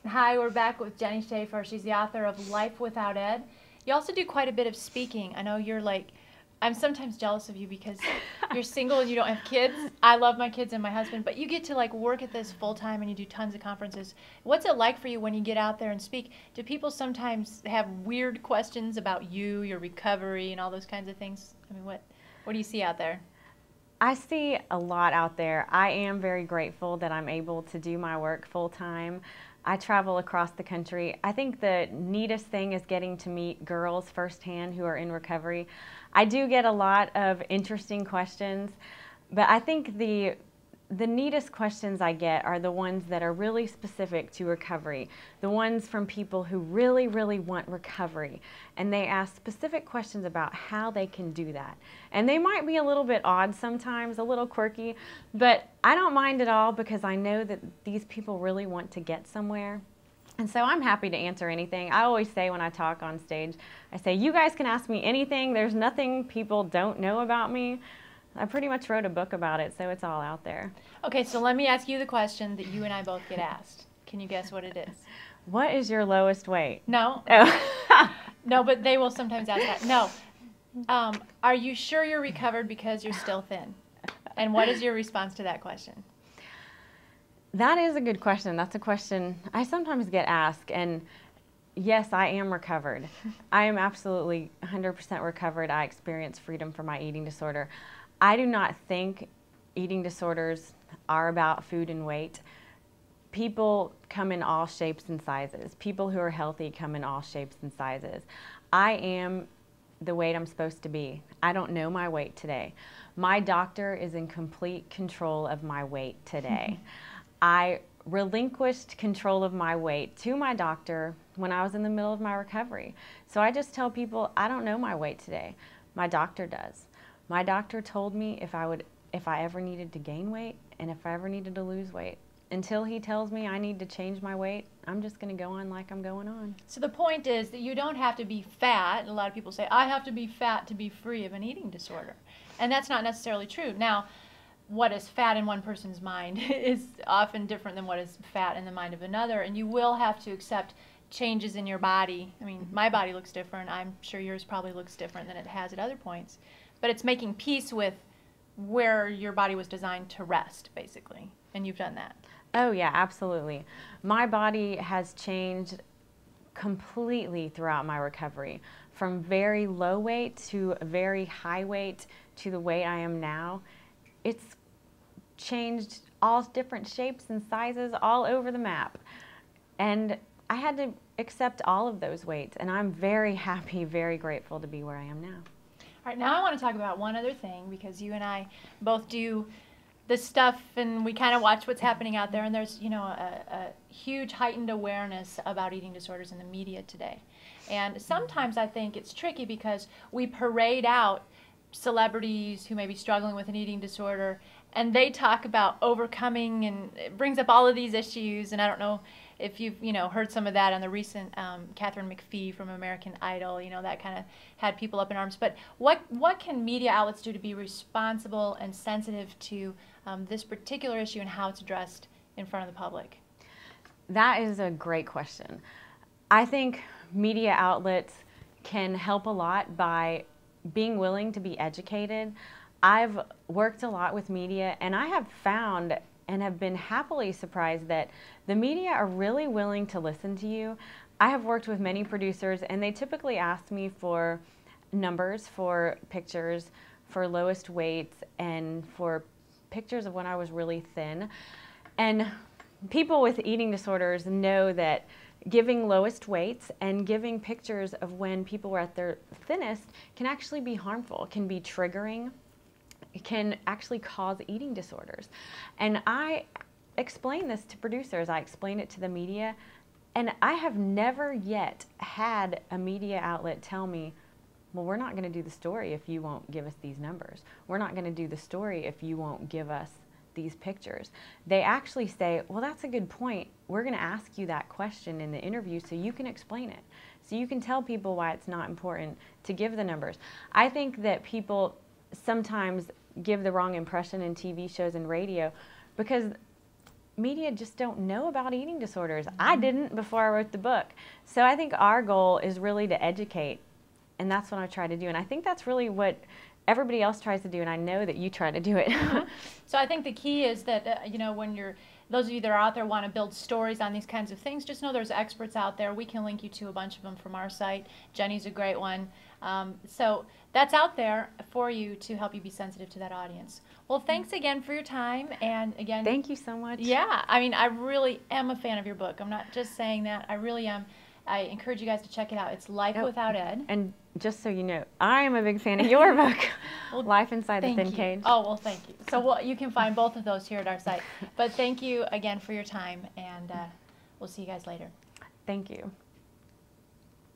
Hi, we're back with Jenni Schaefer. She's the author of Life Without Ed. You also do quite a bit of speaking. I know you're like, I'm sometimes jealous of you because you're single and you don't have kids. I love my kids and my husband, but you get to like work at this full time and you do tons of conferences. What's it like for you when you get out there and speak? Do people sometimes have weird questions about you, your recovery, and all those kinds of things? I mean, what do you see out there? I see a lot out there. I am very grateful that I'm able to do my work full time. I travel across the country. I think the neatest thing is getting to meet girls firsthand who are in recovery. I do get a lot of interesting questions, but I think the neatest questions I get are the ones that are really specific to recovery, the ones from people who really, really want recovery. And they ask specific questions about how they can do that. And they might be a little bit odd sometimes, a little quirky, but I don't mind at all because I know that these people really want to get somewhere. And so I'm happy to answer anything. I always say when I talk on stage, I say, you guys can ask me anything. There's nothing people don't know about me. I pretty much wrote a book about it, so it's all out there. Okay, so let me ask you the question that you and I both get asked. Can you guess what it is? What is your lowest weight? No. Oh. No, but they will sometimes ask that. No. Are you sure you're recovered because you're still thin? And what is your response to that question? That is a good question. That's a question I sometimes get asked. And yes, I am recovered. I am absolutely 100% recovered. I experience freedom from my eating disorder. I do not think eating disorders are about food and weight. People come in all shapes and sizes. People who are healthy come in all shapes and sizes. I am the weight I'm supposed to be. I don't know my weight today. My doctor is in complete control of my weight today. I relinquished control of my weight to my doctor when I was in the middle of my recovery. So I just tell people, I don't know my weight today. My doctor does. My doctor told me if I ever needed to gain weight and if I ever needed to lose weight. Until he tells me I need to change my weight, I'm just going to go on like I'm going on. So the point is that you don't have to be fat. A lot of people say, I have to be fat to be free of an eating disorder. And that's not necessarily true. Now, what is fat in one person's mind is often different than what is fat in the mind of another. And you will have to accept changes in your body. I mean, my body looks different. I'm sure yours probably looks different than it has at other points. But it's making peace with where your body was designed to rest, basically. And you've done that. Oh yeah, absolutely. My body has changed completely throughout my recovery, from very low weight to very high weight to the weight I am now. It's changed all different shapes and sizes all over the map. And I had to accept all of those weights, and I'm very happy, very grateful to be where I am now. All right, now I want to talk about one other thing, because you and I both do this stuff and we kind of watch what's happening out there, and there's, you know, a huge heightened awareness about eating disorders in the media today. And sometimes I think it's tricky because we parade out celebrities who may be struggling with an eating disorder, and they talk about overcoming, and it brings up all of these issues. And I don't know if you've heard some of that on the recent Catherine McPhee from American Idol. That kind of had people up in arms. But what can media outlets do to be responsible and sensitive to this particular issue and how it's addressed in front of the public? That is a great question. I think media outlets can help a lot by being willing to be educated. I've worked a lot with media, and I have found and have been happily surprised that the media are really willing to listen to you. I have worked with many producers, and they typically ask me for numbers, for pictures, for lowest weights, and for pictures of when I was really thin. And people with eating disorders know that giving lowest weights and giving pictures of when people were at their thinnest can actually be harmful, can be triggering. It can actually cause eating disorders. And I explain this to producers, I explain it to the media, and I have never yet had a media outlet tell me, well, we're not going to do the story if you won't give us these numbers. We're not going to do the story if you won't give us these pictures. They actually say, well, that's a good point. We're going to ask you that question in the interview so you can explain it. So you can tell people why it's not important to give the numbers. I think that people sometimes give the wrong impression in TV shows and radio because media just don't know about eating disorders. I didn't before I wrote the book. So I think our goal is really to educate, and that's what I try to do. And I think that's really what everybody else tries to do, and I know that you try to do it. So I think the key is that, you know, when those of you that are out there want to build stories on these kinds of things, just know there's experts out there. We can link you to a bunch of them from our site. Jenni's a great one. So that's out there for you to help you be sensitive to that audience. Well, thanks again for your time. And again, thank you so much. Yeah, I mean, I really am a fan of your book. I'm not just saying that. I really am. I encourage you guys to check it out. It's Life Without Ed. And just so you know, I am a big fan of your book, Well, Life Inside the Thin you. Cage. Oh, well, thank you. So you can find both of those here at our site. But thank you again for your time, and we'll see you guys later. Thank you.